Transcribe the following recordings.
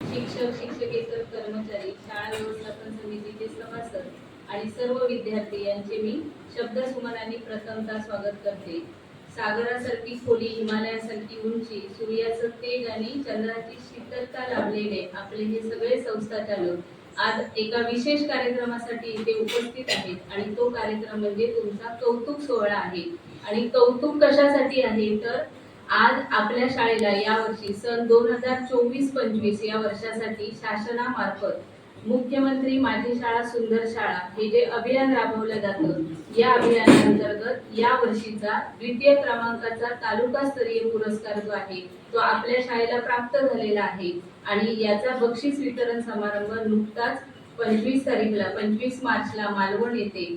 शिक्षकेतर कर्मचारी, शाळा व्यवस्थापन समितीचे सभासद आणि सर्व विद्यार्थी यांचे मी शब्दसुमनाने प्रथमतः स्वागत करते। सागरासारखी खोली, हिमालयासारखी उंची, सूर्याचं तेज आणि चंद्राची शीतलता लाभलेले आपले हे सगळे संस्था चालक आज एका विशेष कार्यक्रमासाठी इथे उपस्थित आहेत आणि तो कार्यक्रम म्हणजे तुमचा कौतुक सोहळा आहे। आणि कौतुक कशासाठी आहे तर आज आपल्या शाळेला यावर्षी सन 2024-25 या वर्षासाठी शासनामार्फत मुख्यमंत्री माझी शाळा सुंदर शाळा हे जे अभियान राबवलं जातं, या अभियानांतर्गत या वर्षीचा द्वितीय क्रमांकाचा तालुकास्तरीय पुरस्कार जो आहे तो आपल्या शाळेला प्राप्त झालेला आहे। आणि याचा बक्षीस वितरण समारंभ नुकताच 25 मार्चला मालवण येथे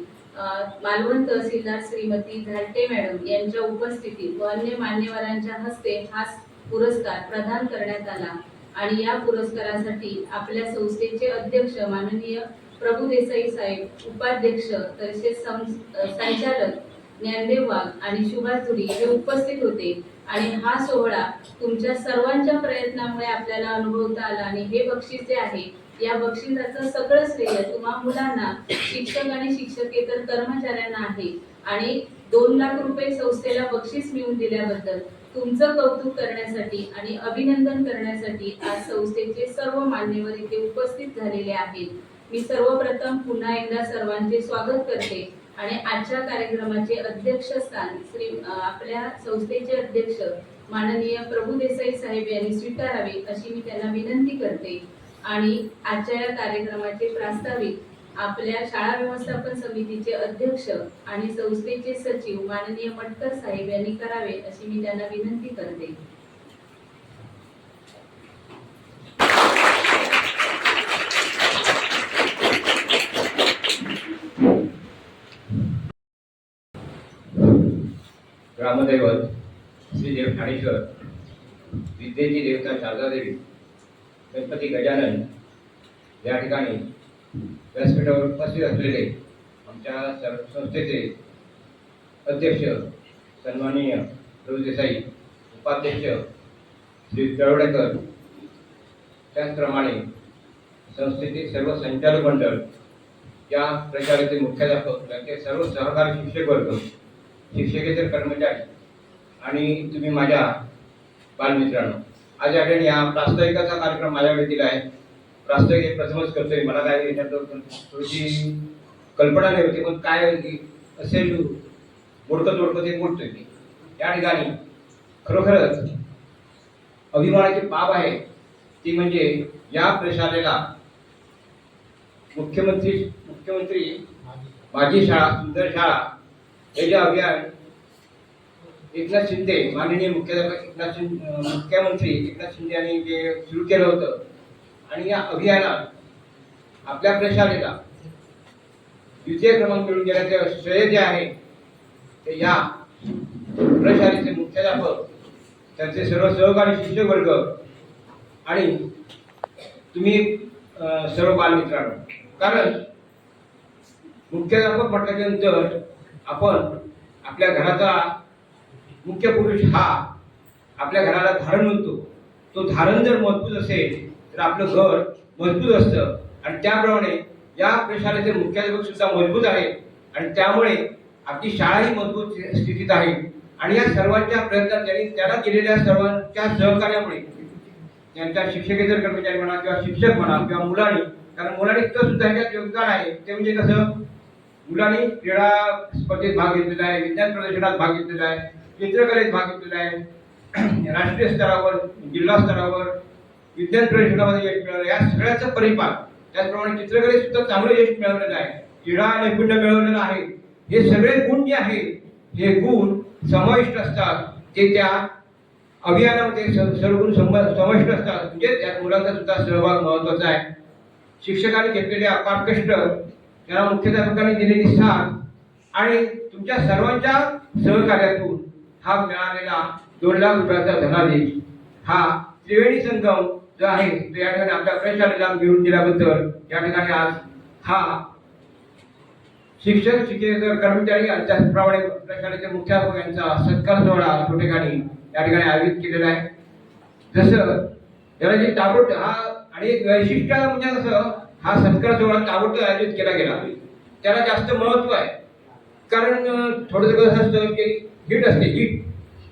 मालवण तहसीलदार श्रीमती झालटे मॅडम यांच्या उपस्थितीत व अन्य मान्यवरांच्या हस्ते हा पुरस्कार प्रदान करण्यात आला। आणि या पुरस्कारासाठी आपल्या संस्थेचे अध्यक्ष माननीय प्रभू देसाई साहेब, उपाध्यक्ष तसेच संचालक ज्ञानदेव वाघ आणि सुभाष धुरी हे उपस्थित होते। आणि हा सोहळा तुमच्या सर्वांच्या प्रयत्नामुळे आपल्याला अनुभवता आला आणि हे बक्षीस जे आहे या बक्षिसाचं सगळं श्रेय तुम्हा मुलांना, शिक्षक आणि शिक्षकेतर कर्मचाऱ्यांना आहे। आणि 2 लाख रुपये संस्थेला बक्षीस मिळवून दिल्याबद्दल तुमचं कौतुक करण्यासाठी आणि अभिनंदन करण्यासाठी आज संस्थेचे सर्व मान्यवर इथे उपस्थित झालेले आहेत। मी सर्वप्रथम पुन्हा एकदा सर्वांचे स्वागत करते आणि आजच्या कार्यक्रमाचे अध्यक्षस्थान आपल्या संस्थेचे अध्यक्ष माननीय प्रभू देसाई साहेब यांनी स्वीकारावे अशी मी त्यांना विनंती करते। आणि आजच्या या कार्यक्रमाचे प्रास्ताविक आपल्या शाळा व्यवस्थापन समितीचे अध्यक्ष आणि संस्थेचे सचिव माननीय मटकर साहेब यांनी करावे अशी मी त्यांना विनंती करते। ग्रामदैवत श्री देव ठाणेश्वर, विद्येची देवता शारदादेवी, गणपती गजानन या ठिकाणी व्यासपीठावर उपस्थित असलेले आमच्या संस्थेचे अध्यक्ष सन्माननीय प्रभू देसाई, उपाध्यक्ष श्री तळवडेकर, त्याचप्रमाणे संस्थेचे सर्व संचालक मंडळ, या प्रशालेचे मुख्याध्यापक, त्यांचे सर्व सहकारी शिक्षक वर्ग, शिक्षकेतर कर्मचारी आणि तुम्ही माझ्या बालमित्रांनो, आज या ठिकाणी या प्रास्ताविकाचा कार्यक्रम माझ्याकडे दिला आहे। प्रास्ताविक हे प्रथमच करतोय, मला काय याच्यात थोडीशी कल्पना नाही होती, पण काय असेल मोडकं ते मोडतोय मी या ठिकाणी। खरोखरच अभिमानाची बाब आहे ती म्हणजे या प्रशालेला मुख्यमंत्री माझी शाळा सुंदर शाळा हे जे अभियान एकनाथ शिंदे, माननीय मुख्यमंत्री एकनाथ शिंदे यांनी जे सुरू केलं होतं, आणि या अभियानात आपल्या प्रशालेला द्वितीय क्रमांक मिळून गेल्याचे श्रेय जे आहे ते या प्रशालेचे मुख्याध्यापक, त्यांचे सर्व सहकारी शिक्षक वर्ग आणि तुम्ही सर्व बालमित्रांनो। कारण मुख्याध्यापक म्हटल्यानंतर आपण आपल्या घराचा मुख्य पुरुष हा आपल्या घराला धारण म्हणतो। तो धारण जर मजबूत असेल तर आपलं घर मजबूत असतं, आणि त्याप्रमाणे या प्रशालेचे मुख्याध्यापक सुद्धा मजबूत आहे आणि त्यामुळे आपली शाळाही मजबूत स्थितीत आहे। आणि या सर्वांच्या प्रयत्नात त्याला केलेल्या सर्वांच्या सहकार्यामुळे त्यांच्या शिक्षकेतर कर्मचारी म्हणा किंवा शिक्षक म्हणा किंवा मुलांनी, कारण मुलांनी सुद्धा ह्याच्यात योगदान आहे, ते म्हणजे कसं, मुलांनी क्रीडा स्पर्धेत भाग घेतलेला आहे, विज्ञान प्रदर्शनात भाग घेतलेला आहे, चित्रकलेत भाग घेतलेला आहे, राष्ट्रीय स्तरावर, जिल्हा स्तरावर विज्ञान प्रदर्शनामध्ये यश मिळवलं, या सगळ्याचा परिपाक, त्याचप्रमाणे चित्रकलेत सुद्धा चांगलं यश मिळवलेलं आहे, क्रीडा नैपुण्य मिळवलेलं आहे। हे सगळे गुण जे आहेत हे गुण समाविष्ट असतात ते त्या अभियानामध्ये सरगुण समाविष्ट असतात. म्हणजे त्यात मुलांचा सुद्धा सहभाग महत्त्वाचा आहे. शिक्षकांनी घेतलेले अपार कष्ट, त्याला मुख्याध्यापकांनी दिलेली साथ आणि तुमच्या सर्वांच्या सहकार्यातून हा मिळालेला 2 लाख रुपयाचा धनादेश, हा त्रिवेणी संगम जो आहे तो या ठिकाणी आपल्या प्रशालेला मिळवून दिल्याबद्दल या ठिकाणी आज हा शिक्षक, शिक्षकेतर कर्मचारी आणि त्याचप्रमाणे प्रशालेचे मुख्याध्यापक यांचा सत्कार सोहळा या ठिकाणी आयोजित केलेला आहे. जसं याला जे ताबडतोब हा आणि एक वैशिष्ट्य म्हणजे असं हा सत्कार सोहळा ताबडतोब आयोजित केला गेला, त्याला जास्त महत्व आहे. कारण थोडंसं कसं असतं की हीट असते, हीट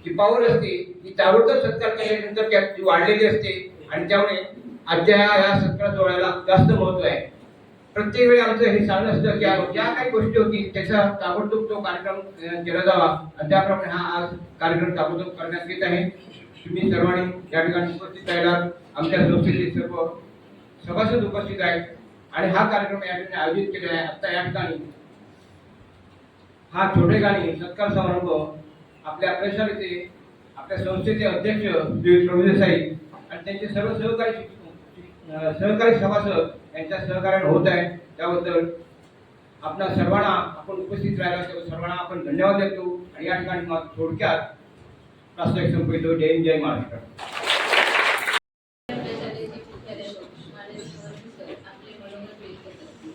जी पॉवर असते ती ताबडतोब सत्कार केल्यानंतर त्यात ती वाढलेली असते आणि त्यामुळे आजच्या या सत्कार सोहळ्याला जास्त महत्व आहे. प्रत्येक वेळी आमचं हे सांगणं असतं की ज्या काही गोष्टी होती त्याचा ताबडतोब तो कार्यक्रम केला जावा आणि त्याप्रमाणे हा आज कार्यक्रम ताबडतोब करण्यात येत आहे. तुम्ही सर्वांनी या ठिकाणी उपस्थित राहिला, आमच्या संस्थेचे सर्व सभासद उपस्थित आहेत आणि हा कार्यक्रम या ठिकाणी आयोजित केला आहे. आता या ठिकाणी हा छोटेखानी सत्कार समारंभ आपल्या प्रशालेचे, आपल्या संस्थेचे अध्यक्ष श्री प्रभुदेव साहेब आणि त्यांचे सर्व सहकारी सभासद यांच्या सहकार्याने होत आहे. त्याबद्दल आपणा सर्वांना आपण उपस्थित राहिला सर्वांना आपण धन्यवाद देतो आणि या ठिकाणी मग थोडक्यात प्रास्ताविक संपवितो. जय हिंद, जय महाराष्ट्र. प्रशालेचे मुख्याध्यापक माननीय सर आपले मनोगत व्यक्त करतील.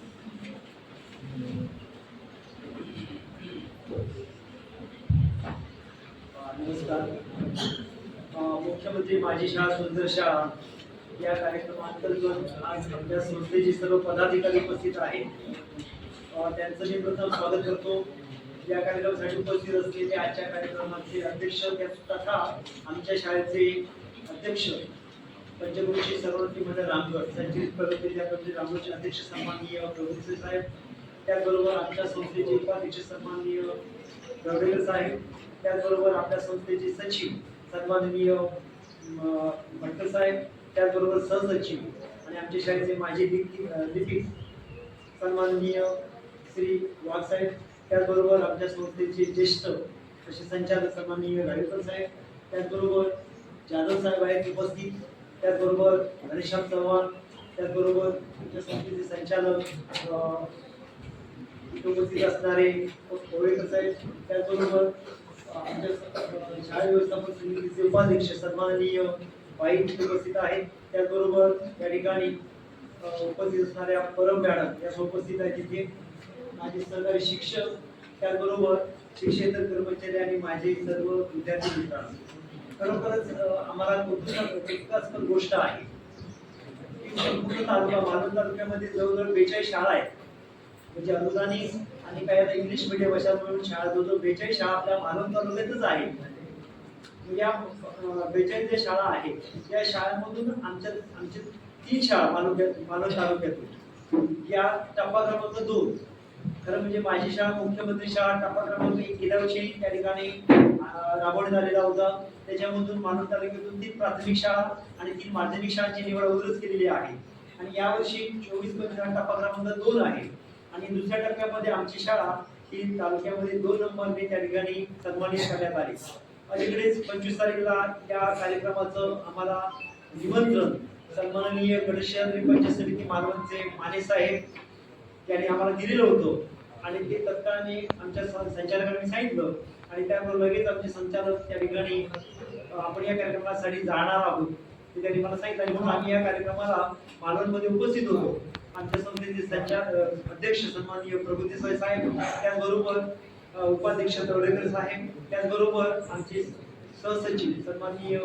नमस्कार. मुख्यमंत्री माझी शाळा सुंदर शाळा या कार्यक्रमांतर्गत आज आमच्या संस्थेचे सर्व पदाधिकारी उपस्थित आहेत. त्यांचं मी प्रथम स्वागत करतो. या कार्यक्रमासाठी उपस्थित असलेले आजच्या कार्यक्रमाचे अध्यक्ष तथा आमच्या शाळेचे अध्यक्ष पंचक्रोशी सर्वोत्तम मंडळ रामगड, संचलित प्रगती रामगडचे अध्यक्ष सन्माननीय प्रभुदेव साहेब, त्याचबरोबर आमच्या संस्थेचे उपाध्यक्ष सन्माननीय दवडेकर साहेब, त्याचबरोबर आपल्या संस्थेचे सचिव सन्माननीय भट्टर साहेब, त्याचबरोबर सहसचिव आणि आमच्या शाळेचे माजी लिपिक सन्माननीय श्री वाघ साहेब, त्याचबरोबर आमच्या संस्थेचे ज्येष्ठ असे संचालक सन्माननीय गाडेकर साहेब, त्याचबरोबर जाधव साहेब आहेत उपस्थित, त्याचबरोबर घनश्याम चव्हाण, त्याचबरोबर आमच्या संस्थेचे संचालक उपस्थित असणारे कोळेकर साहेब, त्याचबरोबर आमच्या शाळा व्यवस्थापन समितीचे उपाध्यक्ष सन्माननीय बाई उपस्थित आहेत, त्याचबरोबर या ठिकाणी उपस्थित असणाऱ्या परम मॅडम या उपस्थित आहेत. तिथे माझे सहकारी शिक्षक, त्याचबरोबर शिक्षकेतर कर्मचारी आणि माझे सर्व विद्यार्थी मित्रांनो, खरोखरच आम्हाला कौतुकास्पद गोष्ट आहे की संपूर्ण तालुका मालवण तालुक्यामध्ये जवळजवळ 42 शाळा आहेत. म्हणजे अनुदानित आणि काही आता इंग्लिश मीडियम अशा मिळून शाळा जवळजवळ 42 शाळा आपल्या मालवण तालुक्यातच आहेत. या 42 ज्या शाळा आहेत या शाळांमधून आमचे 3 शाळा मालवण तालुक्यातून या टप्पा क्रमांक 2, खरं म्हणजे माझी शाळा मुख्यमंत्री शाळा टप्पा क्रमांक 1 गेल्या वर्षी त्या ठिकाणी राबवण्यात आलेला होता. त्याच्यामधून मालवण तालुक्यातून 3 प्राथमिक शाळा आणि 3 माध्यमिक शाळांची निवड अगोदरच केलेली आहे आणि यावर्षी 24-25 टप्पा क्रमांक 2 आहे आणि दुसऱ्या टप्प्यामध्ये आमची शाळा ही तालुक्यामध्ये 2 नंबरने त्या ठिकाणी सन्मानित करण्यात आली. अलीकडेच 25 तारखेला या कार्यक्रमाचं आम्हाला निमंत्रण सन्माननीय गडशहर पंचायत समिती मालवणचे माने साहेब यांनी आम्हाला दिलेलं होतं आणि ते तत्काळाने आमच्या संचालकांनी सांगितलं आणि त्याबरोबर लगेच आमचे संचालक त्या ठिकाणी आपण या कार्यक्रमासाठी जाणार आहोत ते त्यांनी मला सांगितलं आणि म्हणून आम्ही या कार्यक्रमाला मालवणमध्ये उपस्थित होतो. आमच्या संस्थेचे अध्यक्ष सन्माननीय प्रभुदेव साहेब, त्याचबरोबर उपाध्यक्ष दवडेकर साहेब, त्याचबरोबर आमचे सहसचिव सन्माननीय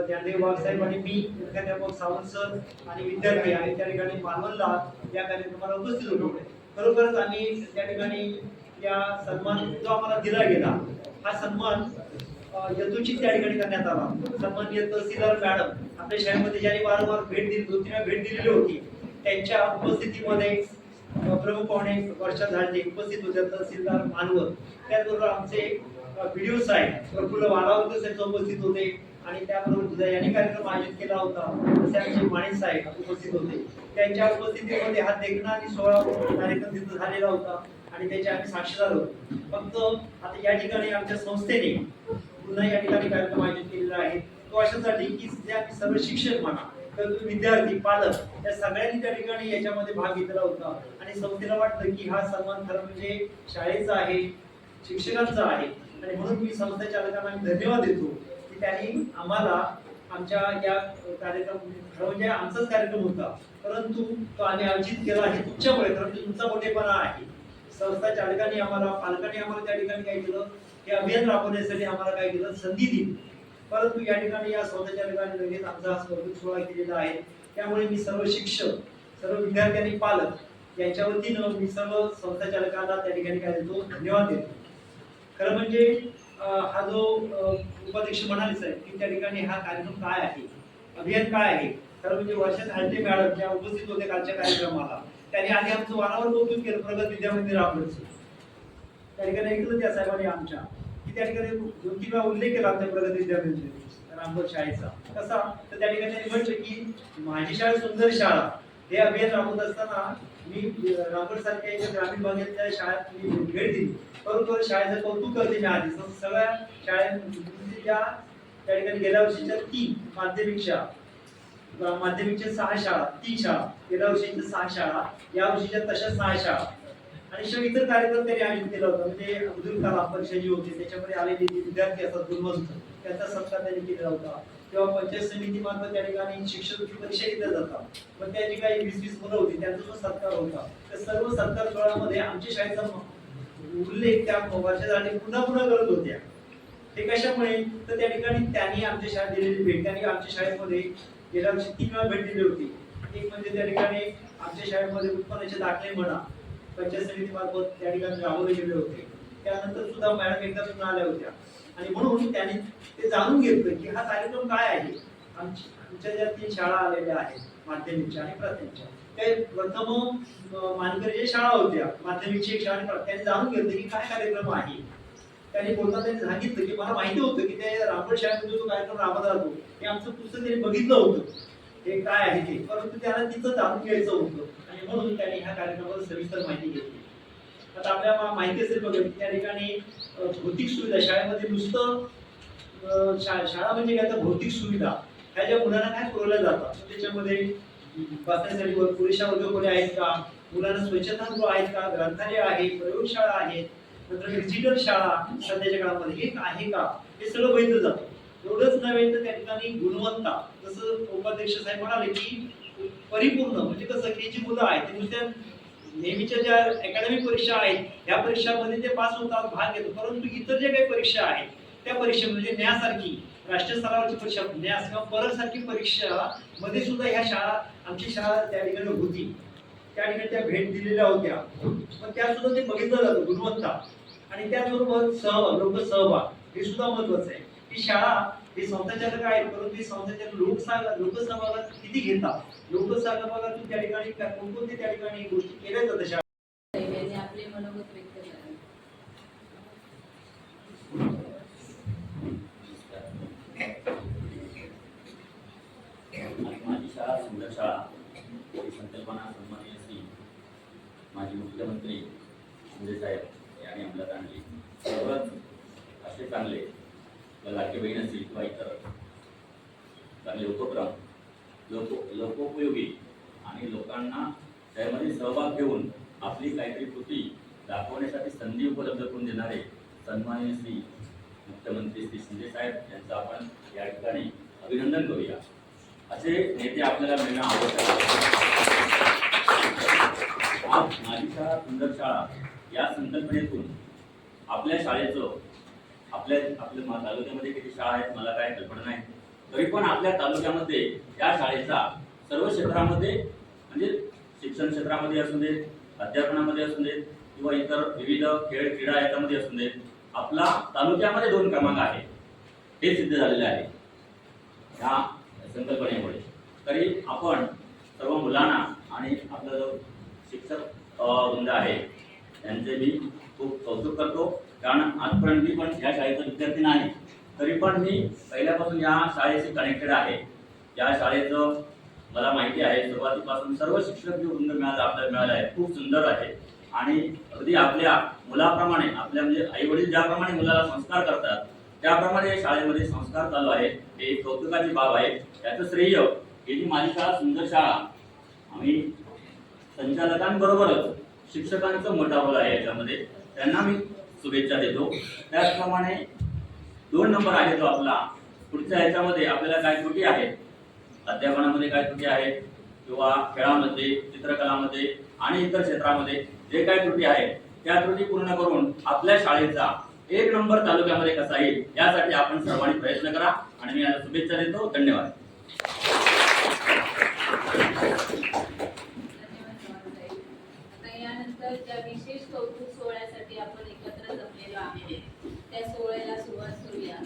ज्ञानदेव वाघ साहेब आणि मी मुख्याध्यापक सावंत सर आणि विद्यार्थी आणि त्या ठिकाणी मालवणला या कार्यक्रमाला उपस्थित होतो. खरोखरच आम्ही त्या ठिकाणी या सन्मान जो आम्हाला दिला गेला हा सन्मान यथोचित त्या ठिकाणी करण्यात आला. सन्माननीय तहसीलदार मॅडम आपल्या शाळेमध्ये ज्यांनी वारंवार भेट दिली, 2-3 भेट दिलेली होती, त्यांच्या उपस्थितीमध्ये प्रमुख पाहुणे वर्षा झाडे उपस्थित होते, तहसीलदार मानवत, त्याचबरोबर आमचे व्हिडिओ साहेब प्रफुल्ल वालावकर साहेब उपस्थित होते आणि त्याबरोबर यांनी कार्यक्रम आयोजित केला होता तसे आमचे माने साहेब उपस्थित होते. त्यांच्या उपस्थितीमध्ये हा देखणा आणि सोहळा कार्यक्रम तिथं झालेला होता आणि त्याचे आम्ही साक्षीदार होतो. फक्त आता या ठिकाणी आमच्या संस्थेने पुन्हा या ठिकाणी कार्यक्रम आयोजित केलेला आहे तो अशासाठी की जे आम्ही सर्व शिक्षक म्हणा तर विद्यार्थी पालक या सगळ्यांनी त्या ठिकाणी याच्यामध्ये भाग घेतला होता आणि संस्थेला वाटतं की हा सन्मान खरं म्हणजे शाळेचा आहे, शिक्षकांचा आहे आणि म्हणून मी संस्था चालकांना धन्यवाद देतो की त्यांनी आम्हाला आमच्या या कार्यक्रम खरं म्हणजे आमचाच कार्यक्रम होता परंतु तो आम्ही आयोजित केला आहे तुमच्यामुळे कारण तुमचा मोठेपणा आहे. संस्था चालकांनी आम्हाला पालकांनी आम्हाला त्या ठिकाणी काय केलं हे अभियान राबवण्यासाठी आम्हाला काय केलं संधी दिली परंतु या ठिकाणी या संस्था चालकांनी लगेच आमचा हा स्पर्धक सोहळा केलेला आहे. त्यामुळे मी सर्व शिक्षक सर्व विद्यार्थी आणि पालक यांच्या वतीनं मी सर्व संस्था चालकांना त्या ठिकाणी काय देतो धन्यवाद देतो. खरं म्हणजे हा जो उपाध्यक्ष म्हणाले साहेब की त्या ठिकाणी हा कार्यक्रम काय आहे अभियान काय आहे खरं म्हणजे वर्षात हलटे मॅडम ज्या उपस्थित होते कालच्या कार्यक्रमाला त्यांनी आधी आमचं वारंवार कौतुक केलं प्रगत विद्यामंदिर राबवण्याचं. त्या ठिकाणी ऐकलं त्या साहेबांनी आमच्या की त्या ठिकाणी 2-3 वेळा उल्लेख केला आमच्या प्रगत विद्यामंदिर रामगड शाळेचा कसा तर त्या ठिकाणी त्यांनी म्हटलं की माझी शाळा सुंदर शाळा हे अभियान राबवत असताना मी रामगड सारख्या ग्रामीण भागातल्या शाळेत मी भेट दिली परंतु शाळेचं कौतुक करते मी आधी सगळ्या शाळेच्या त्या ठिकाणी गेल्या वर्षीच्या 3 माध्यमिकच्या 6 शाळा 3 शाळा गेल्या वर्षीच्या 6 शाळा या वर्षीच्या तशा 6 शाळा आणि शिवाय इतर कार्यक्रम त्यांनी आयोजित केला होता म्हणजे अब्दुल कलाम परीक्षा जी होती त्याच्यामध्ये आलेले जे विद्यार्थी असतात गुणवंत त्यांचा सत्कार त्यांनी केला होता किंवा पंचायत समिती मार्फत त्या ठिकाणी शिक्षक परीक्षा घेतल्या जातात पण त्या जी काही 20-20 मुलं होती त्यांचा जो सत्कार होता त्या सर्व सत्कार सोहळ्यामध्ये आमच्या शाळेचा उल्लेख त्या वर्षासाठी पुन्हा करत होत्या. ते कशामुळे तर त्या ठिकाणी त्यांनी आमच्या शाळेत दिलेली भेट त्यांनी आमच्या शाळेमध्ये गेल्या वर्षी 3 वेळा भेट दिली होती. एक म्हणजे त्या ठिकाणी आमच्या शाळेमध्ये उत्पन्नाचे दाखले म्हणा पंचायत समिती मार्फत त्या ठिकाणी राबवले गेले होते. त्यानंतर सुद्धा मॅडम एकदा सुद्धा आल्या होत्या आणि म्हणून त्यांनी ते जाणून घेतलं की हा कार्यक्रम काय आहे. आमच्या ज्या 3 शाळा आलेल्या आहेत माध्यमिकच्या आणि प्राथमिकच्या ते प्रथम मानकरी शाळा होत्या माध्यमिकची एक शाळा आणि त्यांनी जाणून घेतलं की काय कार्यक्रम आहे. त्यांनी बोलताना त्यांनी सांगितलं की मला माहिती होतं की ते रामगड शाळेमध्ये जो कार्यक्रम राबवला जातो हे आमचं पुस्तक त्यांनी बघितलं होतं हे काय आहे ते परंतु त्यांना तिथं जाणून घ्यायचं होतं आणि म्हणून त्यांनी ह्या कार्यक्रमावर सविस्तर माहिती घेतली. आता आपल्याला माहिती असेल बघा की त्या ठिकाणी भौतिक सुविधा शाळेमध्ये नुसतं शाळा म्हणजे काय तर भौतिक सुविधा ह्या ज्या मुलांना काय पुरवल्या जातात त्याच्यामध्ये बसण्यासाठी पुरेशा वर्गखोल्या आहेत का मुलांना स्वच्छतागृह आहेत का ग्रंथालय आहे प्रयोगशाळा आहेत नंतर डिजिटल शाळा सध्याच्या काळामध्ये हे आहे का हे सगळं बघितलं जातं. एवढंच नव्हे तर त्या ठिकाणी गुणवत्ता जसं उपाध्यक्ष साहेब म्हणाले की परिपूर्ण म्हणजे कसं की जी मुलं आहेत ते नुसत्या नेहमीच्या ज्या अकॅडमिक परीक्षा आहेत ह्या परीक्षांमध्ये ते पास होतात भाग घेतात परंतु इतर ज्या काही परीक्षा आहेत त्या परीक्षा म्हणजे न्यासारखी राष्ट्रीय स्तरावरची परीक्षा न्यास किंवा परसारखी परीक्षा मध्ये सुद्धा ह्या शाळा आमची शाळा त्या ठिकाणी होती त्या ठिकाणी त्या भेट दिलेल्या होत्या पण त्या सुद्धा ते बघितलं जातं गुणवत्ता आणि त्याचबरोबर सहभाग लोकसहभाग हे सुद्धा महत्वाचं आहे. ही शाळा ही संस्थाचालक आहेत परंतु ही संस्थाचालक लोकसहभागात किती घेतात लोकसहभागातून त्या ठिकाणी कोणकोणते त्या ठिकाणी गोष्टी केल्या जातात त्यांनी आपले मनोगत व्यक्त करावे. माझी शाळा सुंदर शाळा ही संकल्पना सन्माननीय श्री माजी मुख्यमंत्री शिंदे साहेब यांनी अंमलात आणली. सर्वच असे चांगले लाडकी बहीण असतील किंवा इतर चांगले उपक्रम लोकोपयोगी आणि लोकांना त्यामध्ये सहभाग घेऊन आपली काहीतरी कृती दाखवण्यासाठी संधी उपलब्ध करून देणारे सन्माननीय श्री मुख्यमंत्री श्री शिंदे साहेब यांचं आपण या ठिकाणी अभिनंदन करूया. असे नेते आपल्याला मिळणं आवश्यक आहे. आज माझी शाळा सुंदर शाळा या संकल्पनेतून आपल्या शाळेचं आपल्या तालुक्यामध्ये किती शाळा आहेत मला काय कल्पना नाही तरी पण आपल्या तालुक्यामध्ये या शाळेचा सर्व क्षेत्रामध्ये म्हणजे शिक्षण क्षेत्रामध्ये असू देत अध्यापनामध्ये असू देत किंवा इतर विविध क्रीडा याच्यामध्ये असू देत आपला तालुक्यामध्ये 2 क्रमांक आहे हे सिद्ध झालेले आहे या संकल्पनेमुळे. तरी आपण सर्व मुलांना आणि आपला जो शिक्षक वृंद आहे त्यांचे मी खूप कौतुक करतो कारण आजपर्यंत मी पण या शाळेचा विद्यार्थी नाही तरी पण मी पहिल्यापासून या शाळेशी कनेक्टेड आहे. या शाळेचं मला माहिती आहे सुरुवातीपासून सर्व शिक्षक जो वृंद आपल्याला मिळाला आहे खूप सुंदर आहे आणि अगदी आपल्या मुलाप्रमाणे आपल्या म्हणजे आई वडील ज्याप्रमाणे मुलाला संस्कार करतात त्याप्रमाणे या शाळेमध्ये संस्कार चालू आहेत, हे एक कौतुकाची बाब आहे. त्याचं श्रेय ही जी माझी शाळा सुंदर शाळा, आम्ही संचालकांबरोबरच शिक्षकांचं मोठा रोल आहे याच्यामध्ये, त्यांना मी शुभेच्छा देतो. त्याचप्रमाणे 2 नंबर आहे जो आपला पुढच्या ह्याच्यामध्ये आपल्याला काय त्रुटी आहेत, अध्यापनामध्ये काय त्रुटी आहेत किंवा खेळामध्ये, चित्रकलामध्ये आणि इतर क्षेत्रामध्ये जे काही त्रुटी आहेत त्या त्रुटी पूर्ण करून आपल्या शाळेचा 1 नंबर तालुक्यामध्ये कसा येईल यासाठी आपण सर्वांनी प्रयत्न करा आणि मी याला शुभेच्छा देतो. धन्यवाद. आता यानंतर ज्या विशेष कौतुक सोहळ्यासाठी आपण एकत्र जमलेलो आहोत त्या सोहळ्याला सुरुवात करूया.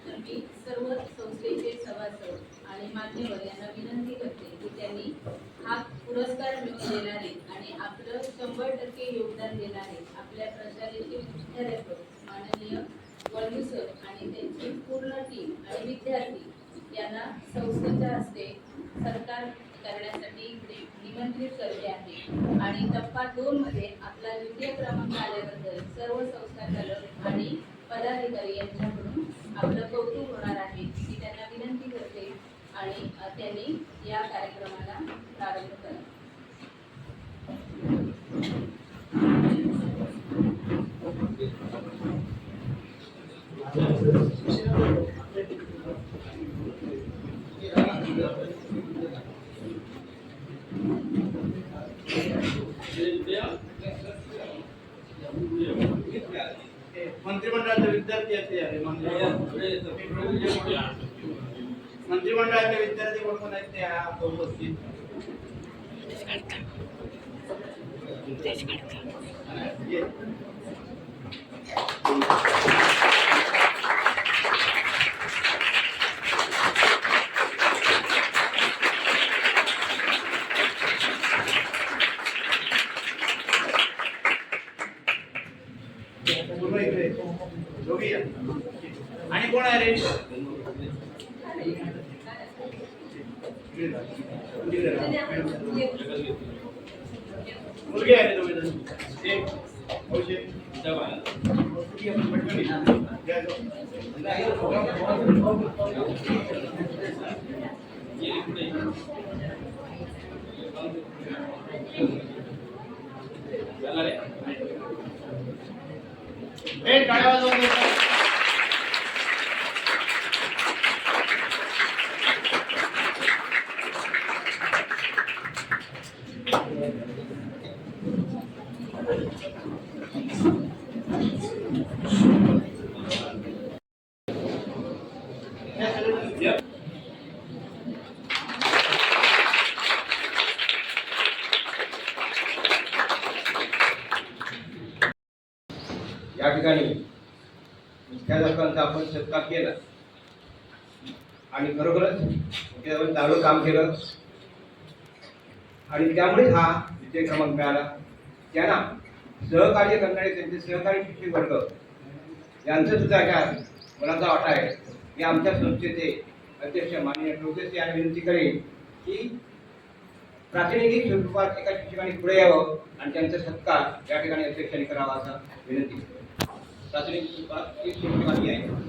तर मी सर्व संस्थेचे सभासद आणि मान्यवर यांना विनंती करते की त्यांनी हा पुरस्कार मिळवून देणारे आणि आपलं 100% योगदान देणारे आपल्या प्रशालेचे मुख्याध्यापक माननीय वळवू सर आणि त्यांची पूर्ण टीम आणि विद्यार्थी यांना संस्थेच्या हस्ते सत्कार करण्यासाठी इकडे निमंत्रित करते आहे. आणि टप्पा 2 मध्ये आपला द्वितीय क्रमांक आल्याबद्दल सर्व संस्थाचालक आणि पदाधिकारी यांच्याकडून आपलं कौतुक होणार आहे. मी त्यांना विनंती करते आणि त्यांनी या कार्यक्रमाला प्रारंभ करा. मंत्रिमंडळाचे विद्यार्थी असे आहे. मंत्रिमंडळाचे विद्यार्थी कोण कोण आहेत ते आता उपस्थित. आणि कोण आहे रे? मुलगी आहे रे दोघे जण. टाळ्या वाजवून घे. या ठिकाणी मुख्याध्यापकांचा आपण सत्कार केला आणि खरोखरच मुख्याध्यापक चांगलं काम केलं आणि त्यामुळे हा विजय क्रमांक मिळाला. त्यांना सहकार्य करणारे त्यांचे सहकारी शिक्षक वर्ग यांचं सुद्धा यात मनाचा वाटा आहे. मी आमच्या संस्थेचे अध्यक्ष माननीय प्रोफेसर यांना विनंती करेन की प्रातिनिधिक स्वरूपात एका शिक्षकाने पुढे यावं आणि त्यांचा सत्कार या ठिकाणी अध्यक्षांनी करावा असा विनंती. प्रातिनिधिक स्वरूपात एक शिक्षकांनी आहे.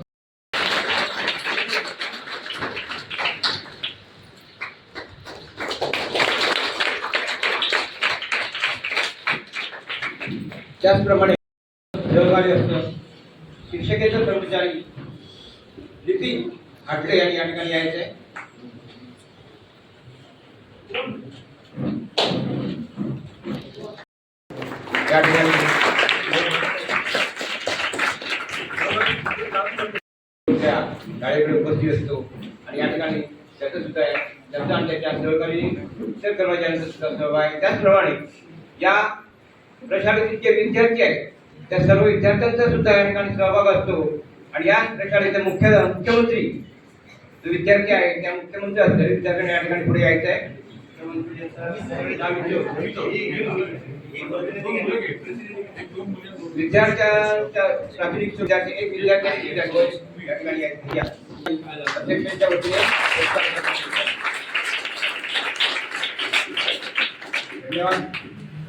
त्याचप्रमाणे सहकारी असतं शिक्षकेतर कर्मचारी नितीन हाटले यांनी या ठिकाणी यायचं आहे. या ठिकाणी शाळेकडे उपस्थित असतो आणि या ठिकाणी त्याचं सुद्धा आहे त्याचा आणि त्याच्या सहकारी शिक्षक कर्मचाऱ्यांचा सुद्धा सहभाग आहे. त्याचप्रमाणे या प्रशालेतील जे विद्यार्थी आहेत त्या सर्व विद्यार्थ्यांचा सुद्धा या ठिकाणी सहभाग असतो आणि या प्रशालेचे मुख्यमंत्री जो विद्यार्थी आहे त्या मुख्यमंत्री असलेल्या विद्यार्थ्यांनी या ठिकाणी पुढे यायचं आहे. विद्यार्थ्यांच्या प्राथमिक विद्यार्थी एक विद्यार्थी या ठिकाणी अध्यक्षांच्या वतीने धन्यवाद.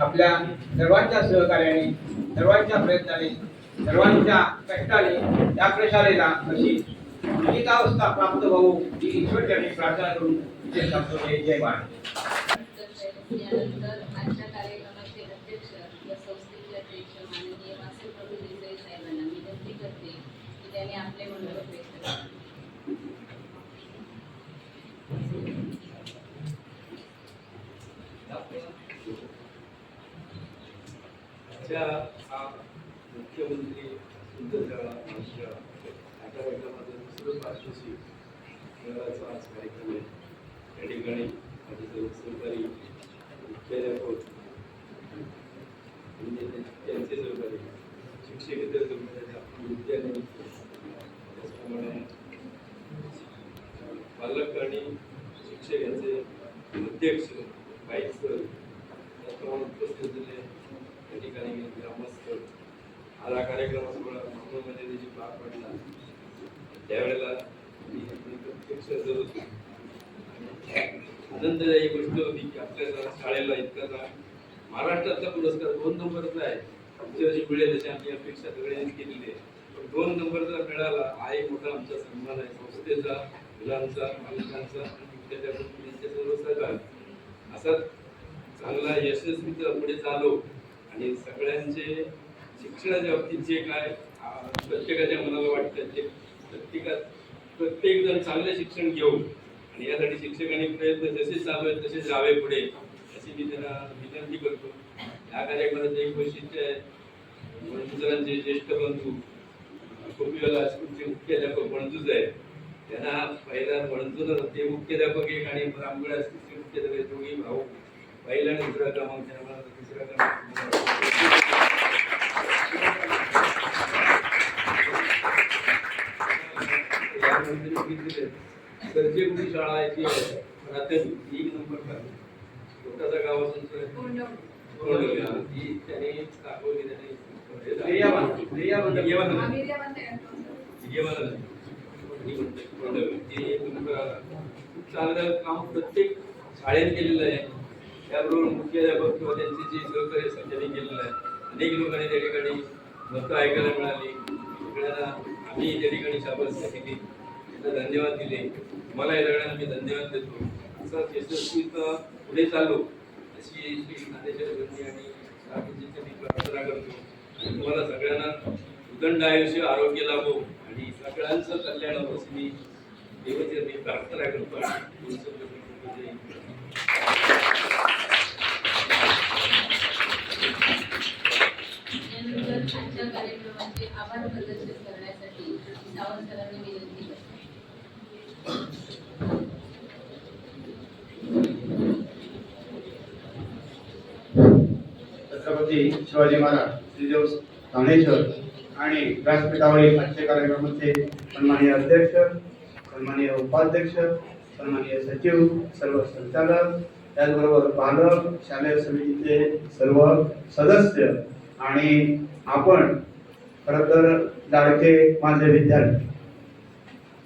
आपल्या सर्वांच्या सहकार्याने सर्वांच्या प्रयत्नाने सर्वांच्या कष्टाने या प्रशालेला अशी लिखितावस्था प्राप्त होऊ ही ईश्वरचरणी प्रार्थना करून इथे थांबतो. जय महाराज. यानंतर आजच्या कार्यक्रमाचे अध्यक्ष व संस्थेचे अध्यक्ष माननीय वासू प्रभू देसाई साहेबांना विनंती करते की त्यांनी आपले मनोगत व्यक्त करावे. आजच्या हा मुख्यमंत्री सुंदर शाळा आमच्या या कार्यक्रमाचं दुसरं पार्श्वशी शहराचा आज कार्यक्रम आहे. या ठिकाणी माझे सर्व सहकारी मुख्याध्यापक म्हणजे त्यांचे सहकारी शिक्षकेतर सहकारी विद्यार्थी त्याचप्रमाणे पालक आणि शिक्षक यांचे अध्यक्ष वाईस त्याचप्रमाणे उपस्थित झाले या ठिकाणी ग्रामस्थ आज हा कार्यक्रम मध्ये त्याची पार पडला त्यावेळेला मी प्रत्यक्ष जरूर आनंददायी गोष्ट होती की आपल्या शाळेला इतका महाराष्ट्रातला पुरस्कार 2 नंबरचा आहे. आमच्या वर्षी मिळेल त्याची आमची अपेक्षा सगळ्यांनी केलेली आहे, पण 2 नंबरचा मिळाला हा एक मोठा आमचा सन्मान आहे. संस्थेचा, मुलांचा, पालकांचा आणि मुख्याध्यापकांच्या सर्व सहकार असा चांगला यशस्वीचा पुढे चालू आणि सगळ्यांचे शिक्षणाच्या बाबतीत जे काय प्रत्येकाच्या मनाला वाटतं ते प्रत्येक जण चांगले शिक्षण घेऊ आणि यासाठी शिक्षकांनी प्रयत्न जसे चालू आहेत तसे जावे पुढे अशी मी त्यांना विनंती करतो. या कार्यक्रमात एक वैशिष्ट्य आहे, मंजूसरांचे ज्येष्ठ बंधू कोपिवाला हायस्कूलचे मुख्याध्यापक मंजूस आहेत. त्यांना पहिला मंजूर ते मुख्याध्यापक एक आणि रामगड हायस्कूलचे मुख्याध्यापक दोघे भाऊ पहिला आणि दुसरा क्रमांक त्यांना तिसरा क्रमांक सर्जेपुरी शाळा आहे ती प्राथमिक 1 नंबर छोटासा गाव असून ती त्याने दाखवली खूप चांगलं काम प्रत्येक शाळेत केलेलं आहे. त्याबरोबर मुख्याध्यापक किंवा त्यांचे जे सहकार्य त्यांनी केलेलं आहे. अनेक लोकांनी त्या ठिकाणी मतं ऐकायला मिळाली. सगळ्यांना आम्ही त्या ठिकाणी शाबासकी दिली, त्यांना धन्यवाद दिले. मला या सगळ्यांना मी धन्यवाद देतो. असाच यशस्वीता पुढे चालू अशी ज्ञानेश्वरी आणि मी प्रार्थना करतो आणि तुम्हाला सगळ्यांना उदंड आयुष्य, आरोग्य लाभो आणि सगळ्यांचं कल्याण हो अशी मी देवाची प्रार्थना करतो. यानंतर आजच्या कार्यक्रमाचे आभार प्रदर्शन करण्यासाठी सावंत सरांनी विनंती करते. छत्रपती शिवाजी महाराज श्रीदेव ज्ञानेश्वर आणि व्यासपीठावरील आजच्या कार्यक्रमाचे सन्माननीय अध्यक्ष, सन्माननीय उपाध्यक्ष, सन्माननीय सचिव, सर्व संचालक, त्याचबरोबर पालक, शालेय समितीचे सर्व सदस्य आणि आपण खरं तर लाडके माझे विद्यार्थी.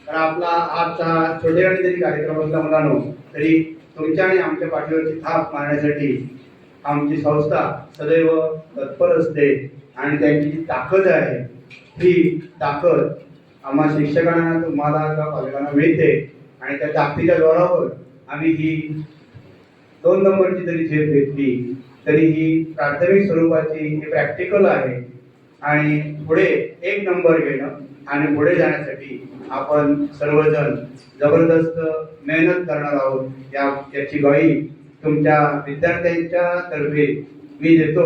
तर आपला आजचा छोटेखानी जरी कार्यक्रम असला मुलांनो तरी तुमच्या आणि आमच्या पाठीवरची थाप मारण्यासाठी आमची संस्था सदैव तत्पर असते आणि त्यांची जी ताकद आहे ती ताकद आम्हा शिक्षकांना, तुम्हाला किंवा पालकांना मिळते आणि त्या ताकदीच्या जोरावर आम्ही ही 2 नंबरची जरी झेप घेतली तरी ही प्राथमिक स्वरूपाची ही प्रॅक्टिकल आहे आणि पुढे 1 नंबर घेणं आणि पुढे जाण्यासाठी आपण सर्वजण जबरदस्त मेहनत करणार आहोत. याची ग्वाही तुमच्या विद्यार्थ्यांच्या तर्फे मी देतो.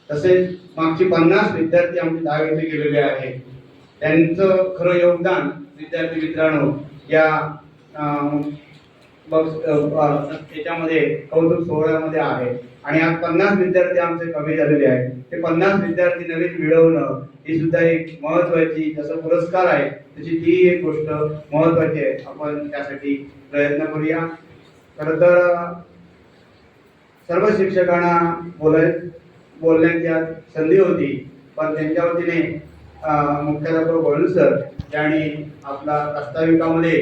तसेच मागची 50 विद्यार्थी आमचे 10 इथे गेलेले आहेत. त्यांचं खरं योगदान विद्यार्थी मित्रांनो या याच्यामध्ये कौतुक सोहळ्यामध्ये आहे आणि आज 50 विद्यार्थी आमचे कमी झालेले आहेत. ते 50 विद्यार्थी नवीन मिळवणं ही सुद्धा एक महत्वाची, जसं पुरस्कार आहे तशी ती एक गोष्ट महत्वाची आहे. आपण त्यासाठी प्रयत्न करूया. खरं तर सर्व शिक्षकांना बोलण्याची आज संधी होती, पण त्यांच्या वतीने मुख्याध्यापक वळू सर यांनी आपला प्रास्ताविकामध्ये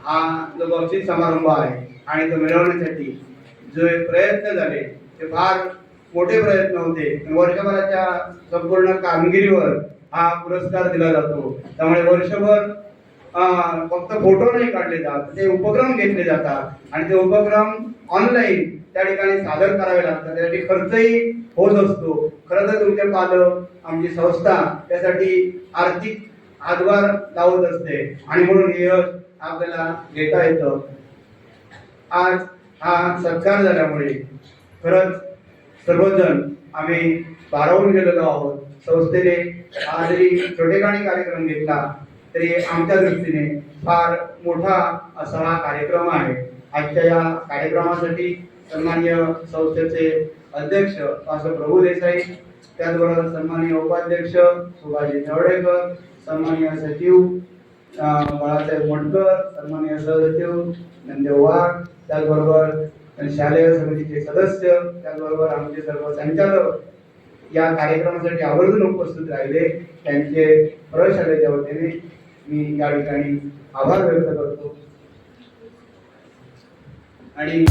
हा जो बक्षीस समारंभ आहे आणि तो मिळवण्यासाठी जे प्रयत्न झाले ते फार मोठे प्रयत्न होते. वर्षभराच्या संपूर्ण कामगिरीवर हा पुरस्कार दिला जातो. त्यामुळे वर्षभर फक्त फोटो नाही काढले जात, ते उपक्रम घेतले जातात आणि ते उपक्रम ऑनलाईन त्या ठिकाणी सादर करावे लागतात. त्यासाठी खर्चही होत असतो. खरं तर तुमचे पालक, आमची संस्था त्यासाठी आर्थिक हातभार लावत असते आणि म्हणून हे यश आपल्याला घेता येतं. आज हा सत्कार झाल्यामुळे खरंच सर्वजण आम्ही भारावून गेलेलो आहोत. संस्थेने हा जरी छोटेखानी कार्यक्रम घेतला तरी आमच्या दृष्टीने फार मोठा असा हा कार्यक्रम आहे. आजच्या या कार्यक्रमासाठी सन्माननीय संस्थेचे अध्यक्ष असं प्रभू देसाई, त्याचबरोबर सन्माननीय उपाध्यक्ष सुभाषजी जवडेकर, सन्माननीय सचिव बाळासाहेब मोटकर, सन्माननीय सहसचिव नंदेव वाघ, त्याचबरोबर शालेय समितीचे सदस्य, त्याचबरोबर आमचे सर्व संचालक या कार्यक्रमासाठी आवर्जून उपस्थित राहिले. त्यांचे प्रशालेच्या वतीने मी या ठिकाणी आभार व्यक्त करतो. आणि